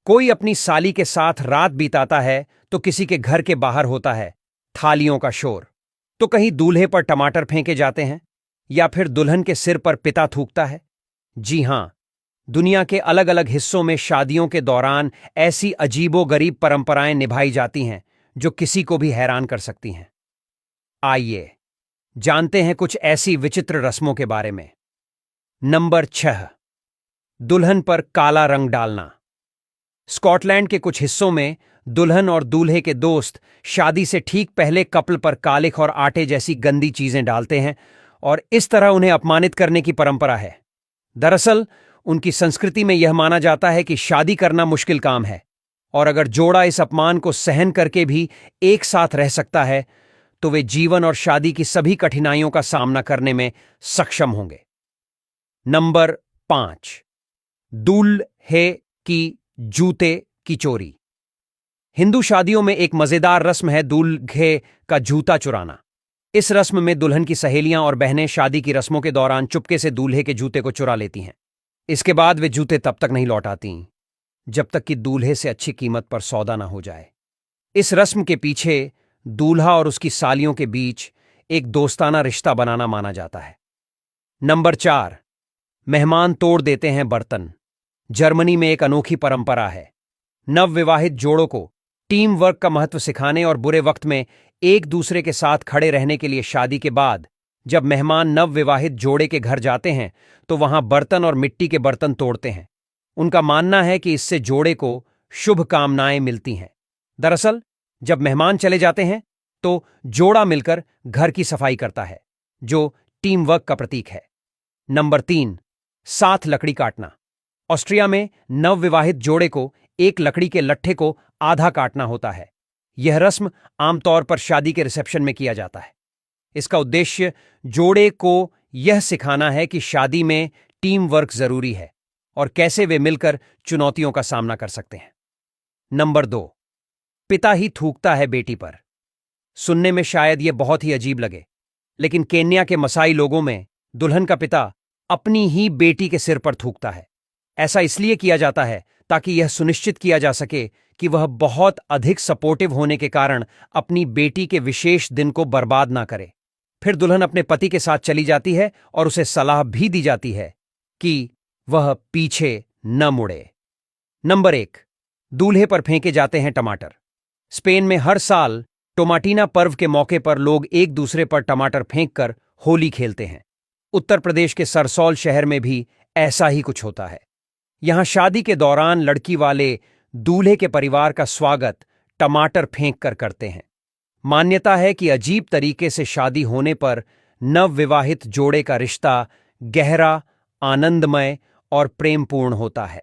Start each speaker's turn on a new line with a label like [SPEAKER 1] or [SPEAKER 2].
[SPEAKER 1] कोई अपनी साली के साथ रात बिताता है तो किसी के घर के बाहर होता है थालियों का शोर। तो कहीं दूल्हे पर टमाटर फेंके जाते हैं या फिर दुल्हन के सिर पर पिता थूकता है। जी हां, दुनिया के अलग अलग हिस्सों में शादियों के दौरान ऐसी अजीबोगरीब परंपराएं निभाई जाती हैं जो किसी को भी हैरान कर सकती हैं। आइए जानते हैं कुछ ऐसी विचित्र रस्मों के बारे में। नंबर 6, दुल्हन पर काला रंग डालना। स्कॉटलैंड के कुछ हिस्सों में दुल्हन और दूल्हे के दोस्त शादी से ठीक पहले कपल पर कालिख और आटे जैसी गंदी चीजें डालते हैं और इस तरह उन्हें अपमानित करने की परंपरा है। दरअसल उनकी संस्कृति में यह माना जाता है कि शादी करना मुश्किल काम है और अगर जोड़ा इस अपमान को सहन करके भी एक साथ रह सकता है तो वे जीवन और शादी की सभी कठिनाइयों का सामना करने में सक्षम होंगे। नंबर 5, दूल्हे की जूते की चोरी। हिंदू शादियों में एक मजेदार रस्म है दूल्हे का जूता चुराना। इस रस्म में दुल्हन की सहेलियां और बहनें शादी की रस्मों के दौरान चुपके से दूल्हे के जूते को चुरा लेती हैं। इसके बाद वे जूते तब तक नहीं लौटाती जब तक कि दूल्हे से अच्छी कीमत पर सौदा ना हो जाए। इस रस्म के पीछे दूल्हा और उसकी सालियों के बीच एक दोस्ताना रिश्ता बनाना माना जाता है। नंबर 4, मेहमान तोड़ देते हैं बर्तन। जर्मनी में एक अनोखी परंपरा है। नवविवाहित जोड़ों को टीम वर्क का महत्व सिखाने और बुरे वक्त में एक दूसरे के साथ खड़े रहने के लिए शादी के बाद जब मेहमान नवविवाहित जोड़े के घर जाते हैं तो वहां बर्तन और मिट्टी के बर्तन तोड़ते हैं। उनका मानना है कि इससे जोड़े को शुभ कामनाएं मिलती हैं। दरअसल जब मेहमान चले जाते हैं तो जोड़ा मिलकर घर की सफाई करता है, जो टीम वर्क का प्रतीक है। नंबर 3, साथ लकड़ी काटना। ऑस्ट्रिया में नवविवाहित जोड़े को एक लकड़ी के लट्ठे को आधा काटना होता है। यह रस्म आमतौर पर शादी के रिसेप्शन में किया जाता है। इसका उद्देश्य जोड़े को यह सिखाना है कि शादी में टीम वर्क जरूरी है और कैसे वे मिलकर चुनौतियों का सामना कर सकते हैं। नंबर 2, पिता ही थूकता है बेटी पर। सुनने में शायद यह बहुत ही अजीब लगे, लेकिन केन्या के मसाई लोगों में दुल्हन का पिता अपनी ही बेटी के सिर पर थूकता है। ऐसा इसलिए किया जाता है ताकि यह सुनिश्चित किया जा सके कि वह बहुत अधिक सपोर्टिव होने के कारण अपनी बेटी के विशेष दिन को बर्बाद ना करे। फिर दुल्हन अपने पति के साथ चली जाती है और उसे सलाह भी दी जाती है कि वह पीछे न मुड़े। नंबर 1, दूल्हे पर फेंके जाते हैं टमाटर। स्पेन में हर साल टोमाटीना पर्व के मौके पर लोग एक दूसरे पर टमाटर फेंककर होली खेलते हैं। उत्तर प्रदेश के सरसौल शहर में भी ऐसा ही कुछ होता है। यहां शादी के दौरान लड़की वाले दूल्हे के परिवार का स्वागत टमाटर फेंक कर करते हैं। मान्यता है कि अजीब तरीके से शादी होने पर नवविवाहित जोड़े का रिश्ता गहरा, आनंदमय और प्रेमपूर्ण होता है।